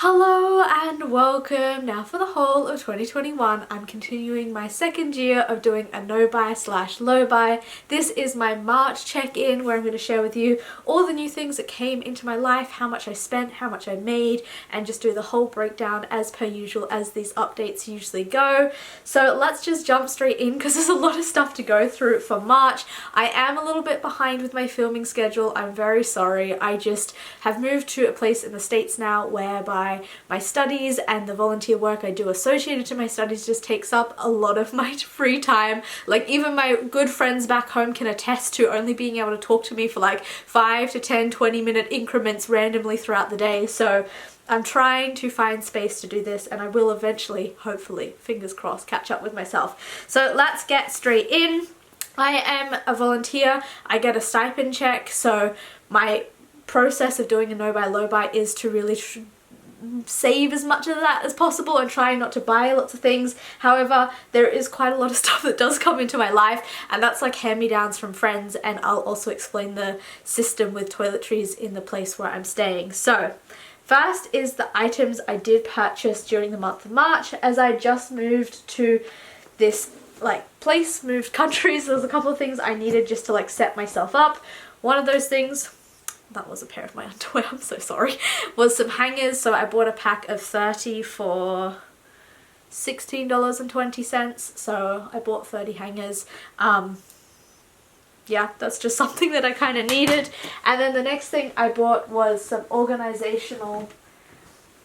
Hello and welcome. Now for the whole of 2021 I'm continuing my second year of doing a no buy / low buy. This is my March check-in where I'm going to share with you all the new things that came into my life, how much I spent, how much I made, and just do the whole breakdown as per usual as these updates usually go. So let's just jump straight in because there's a lot of stuff to go through for March. I am a little bit behind with my filming schedule. I'm very sorry. I just have moved to a place in the States now whereby my studies and the volunteer work I do associated to my studies just takes up a lot of my free time. Like, even my good friends back home can attest to only being able to talk to me for like 5 to 10, 20-minute increments randomly throughout the day. So I'm trying to find space to do this, and I will eventually, hopefully, fingers crossed, catch up with myself. So let's get straight in. I am a volunteer. I get a stipend check, so my process of doing a no buy low buy is to really save as much of that as possible and try not to buy lots of things. However, there is quite a lot of stuff that does come into my life, and that's like hand-me-downs from friends, and I'll also explain the system with toiletries in the place where I'm staying. So first is the items I did purchase during the month of March. As I just moved to this moved countries, there's a couple of things I needed just to set myself up. One of those things, that was a pair of my underwear, I'm so sorry, was some hangers. So I bought a pack of 30 for $16.20, so I bought 30 hangers. Yeah, that's just something that I kind of needed. And then the next thing I bought was some organizational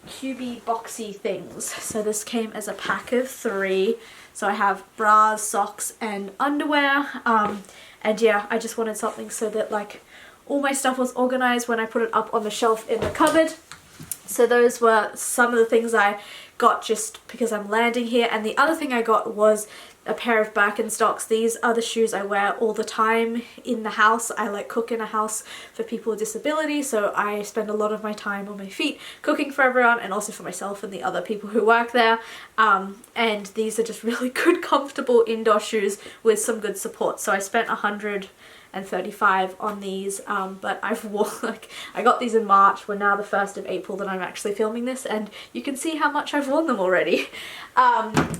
cubey boxy things. So this came as a pack of 3. So I have bras, socks and underwear. And yeah, I just wanted something so that all my stuff was organized when I put it up on the shelf in the cupboard. So those were some of the things I got just because I'm landing here. And the other thing I got was a pair of Birkenstocks. These are the shoes I wear all the time in the house. I cook in a house for people with disability, so I spend a lot of my time on my feet cooking for everyone and also for myself and the other people who work there. And these are just really good, comfortable indoor shoes with some good support. So I spent $135 on these, but I've worn, I got these in March. We're now the 1st of April that I'm actually filming this, and you can see how much I've worn them already.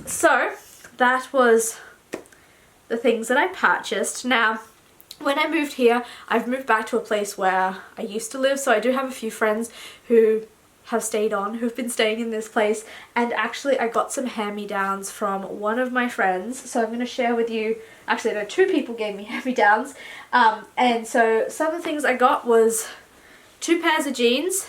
So that was the things that I purchased. Now, when I moved here, I've moved back to a place where I used to live, so I do have a few friends who have who've been staying in this place, and actually I got some hand-me-downs from one of my friends. So I'm going to share with you, actually no, 2 people gave me hand-me-downs, and so some of the things I got was 2 pairs of jeans.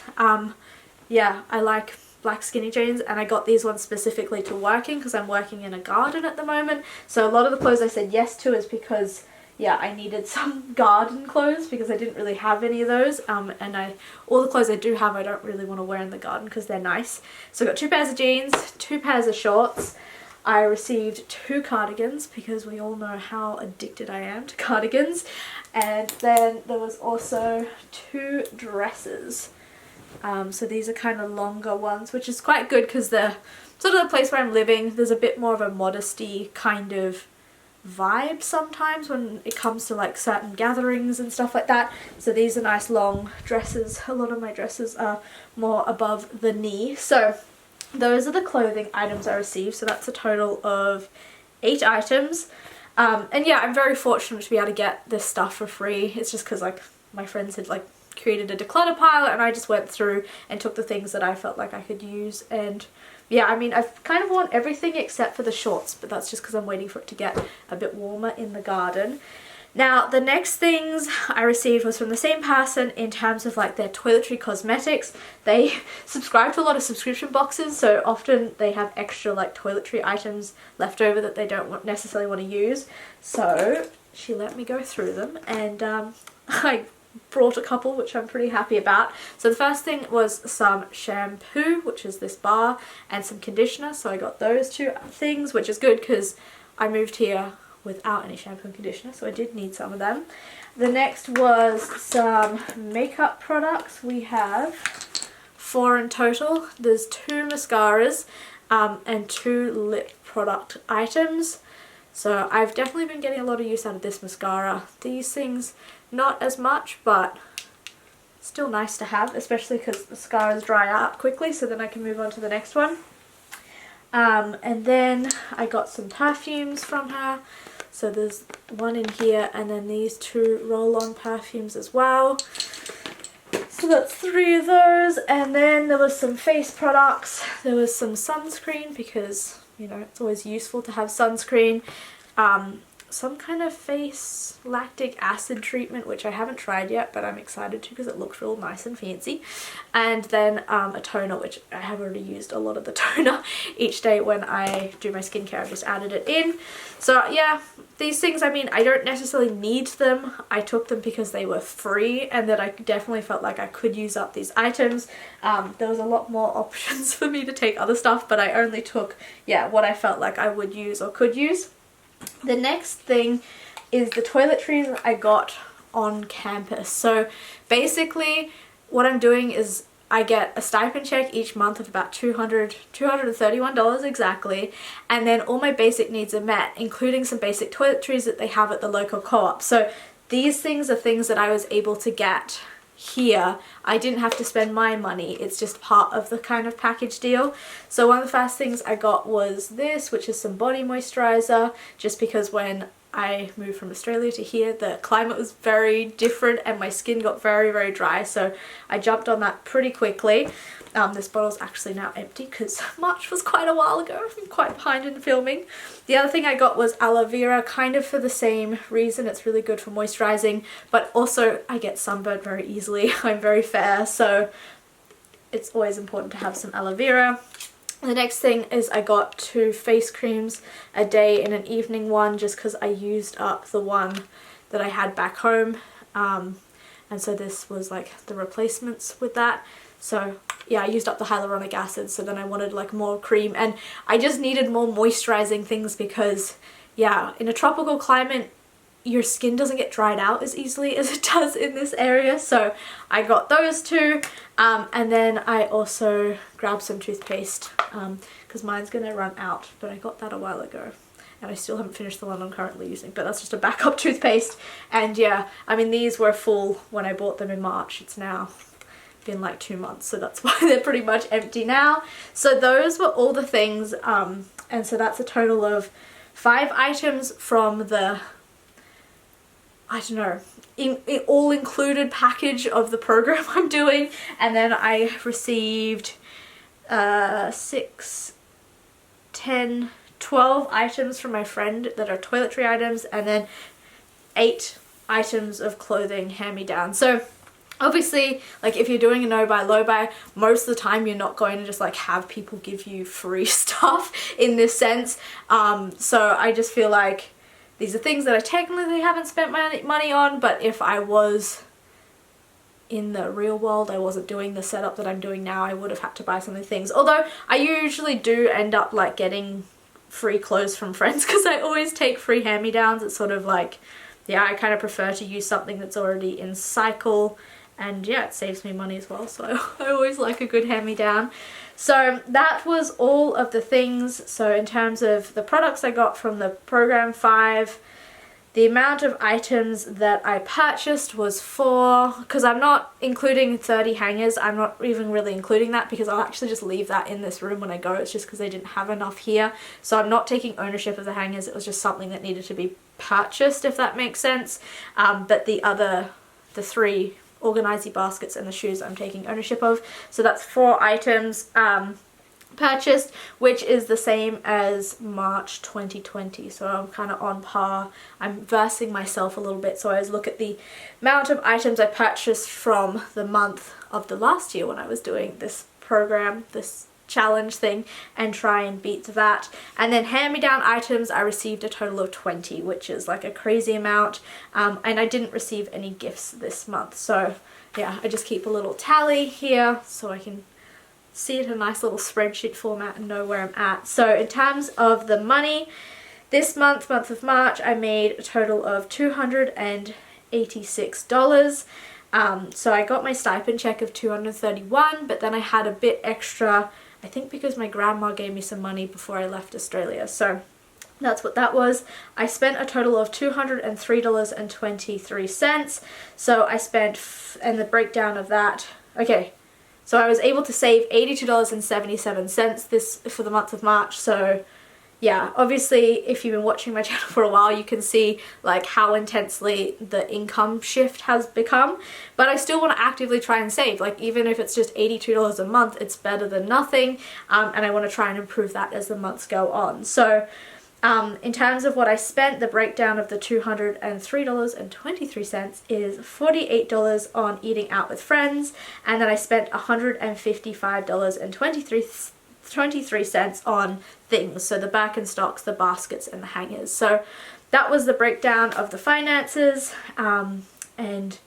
Yeah, I like black skinny jeans, and I got these ones specifically to work in because I'm working in a garden at the moment. So a lot of the clothes I said yes to is because, yeah, I needed some garden clothes because I didn't really have any of those, and all the clothes I do have I don't really want to wear in the garden because they're nice. So I got 2 pairs of jeans, 2 pairs of shorts. I received 2 cardigans because we all know how addicted I am to cardigans, and then there was also 2 dresses. So these are kind of longer ones, which is quite good because the sort of the place where I'm living, there's a bit more of a modesty kind of vibe sometimes when it comes to certain gatherings and stuff like that. So these are nice long dresses. A lot of my dresses are more above the knee. So those are the clothing items I received. So that's a total of 8 items. And yeah, I'm very fortunate to be able to get this stuff for free. It's just because my friends had created a declutter pile, and I just went through and took the things that I felt like I could use. And yeah, I mean, I've kind of worn everything except for the shorts, but that's just because I'm waiting for it to get a bit warmer in the garden. Now, the next things I received was from the same person in terms of their toiletry cosmetics. They subscribe to a lot of subscription boxes, so often they have extra toiletry items left over that they don't necessarily want to use. So she let me go through them, and I brought a couple which I'm pretty happy about. So the first thing was some shampoo, which is this bar, and some conditioner. So I got those 2 things, which is good because I moved here without any shampoo and conditioner, so I did need some of them. The next was some makeup products. We have 4 in total. There's 2 mascaras and 2 lip product items. So I've definitely been getting a lot of use out of this mascara. These things not as much, but still nice to have, especially because the scars dry out quickly, so then I can move on to the next one. And then I got some perfumes from her. So there's one in here, and then these 2 roll-on perfumes as well. So that's 3 of those. And then there was some face products. There was some sunscreen because, you know, it's always useful to have sunscreen. Some kind of face lactic acid treatment, which I haven't tried yet, but I'm excited to because it looks real nice and fancy. And then a toner, which I have already used a lot of the toner each day when I do my skincare. I've just added it in. So yeah, these things, I mean, I don't necessarily need them. I took them because they were free and that I definitely felt like I could use up these items. There was a lot more options for me to take other stuff, but I only took, yeah, what I felt like I would use or could use. The next thing is the toiletries I got on campus. So basically what I'm doing is I get a stipend check each month of about $231 exactly, and then all my basic needs are met, including some basic toiletries that they have at the local co-op. So these things are things that I was able to get here. I didn't have to spend my money, it's just part of the kind of package deal. So one of the first things I got was this, which is some body moisturizer, just because when I moved from Australia to here the climate was very different and my skin got very dry, so I jumped on that pretty quickly. This bottle's actually now empty because March was quite a while ago. I'm quite behind in filming. The other thing I got was aloe vera, kind of for the same reason. It's really good for moisturizing, but also I get sunburned very easily. I'm very fair, so it's always important to have some aloe vera. The next thing is I got 2 face creams a day and an evening one, just because I used up the one that I had back home. And so this was like the replacements with that. So yeah, I used up the hyaluronic acid, so then I wanted like more cream, and I just needed more moisturizing things because, yeah, in a tropical climate your skin doesn't get dried out as easily as it does in this area. So I got those 2, and then I also grabbed some toothpaste because mine's gonna run out, but I got that a while ago and I still haven't finished the one I'm currently using, but that's just a backup toothpaste. And yeah, I mean, these were full when I bought them in March. It's now been like 2 months, so that's why they're pretty much empty now. So those were all the things, and so that's a total of 5 items from the, I don't know, all-included package of the program I'm doing. And then I received 6, 10, 12 items from my friend that are toiletry items, and then 8 items of clothing hand-me-down. So obviously, like, if you're doing a no buy low buy, most of the time you're not going to just like have people give you free stuff in this sense. So I just feel like these are things that I technically haven't spent my money on, but if I was in the real world, I wasn't doing the setup that I'm doing now, I would have had to buy some of the things. Although I usually do end up like getting free clothes from friends because I always take free hand-me-downs. It's sort of like, yeah, I kind of prefer to use something that's already in cycle. And yeah, it saves me money as well, so I always like a good hand-me-down. So that was all of the things. So in terms of the products I got from the program 5, the amount of items that I purchased was 4, because I'm not including 30 hangers. I'm not even really including that because I'll actually just leave that in this room when I go. It's just because they didn't have enough here. So I'm not taking ownership of the hangers. It was just something that needed to be purchased, if that makes sense. But the 3 organizey baskets and the shoes I'm taking ownership of. So that's 4 items purchased, which is the same as March 2020. So I'm kind of on par. I'm versing myself a little bit, so I always look at the amount of items I purchased from the month of the last year when I was doing this program, this challenge thing, and try and beat that. And then hand-me-down items, I received a total of 20, which is like a crazy amount, and I didn't receive any gifts this month. So yeah, I just keep a little tally here so I can see it in a nice little spreadsheet format and know where I'm at. So in terms of the money, this month of March, I made a total of $286. So I got my stipend check of $231, but then I had a bit extra, I think because my grandma gave me some money before I left Australia. So That's what that was. I spent a total of $203.23. So I spent, and the breakdown of that, okay, so I was able to save $82.77 this for the month of March. So yeah, obviously if you've been watching my channel for a while, you can see like how intensely the income shift has become. But I still want to actively try and save, like even if it's just $82 a month, it's better than nothing. And I want to try and improve that as the months go on. So in terms of what I spent, the breakdown of the $203.23 is $48 on eating out with friends, and then I spent $155.23 on things, so the Birkenstocks, the baskets, and the hangers. So that was the breakdown of the finances, and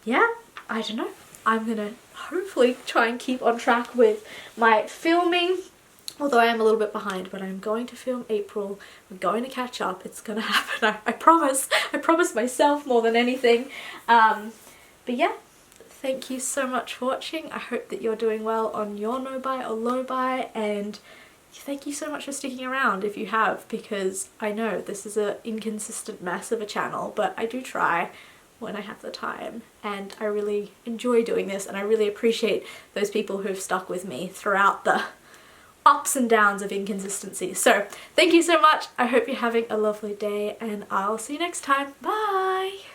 yeah, I don't know. I'm gonna hopefully try and keep on track with my filming. Although I am a little bit behind, but I'm going to film April. We're going to catch up. It's gonna happen. I promise. I promise myself more than anything. But yeah, thank you so much for watching. I hope that you're doing well on your no-buy or low-buy, and thank you so much for sticking around if you have, because I know this is an inconsistent mess of a channel, but I do try when I have the time, and I really enjoy doing this, and I really appreciate those people who've stuck with me throughout the ups and downs of inconsistency. So thank you so much. I hope you're having a lovely day, and I'll see you next time. Bye!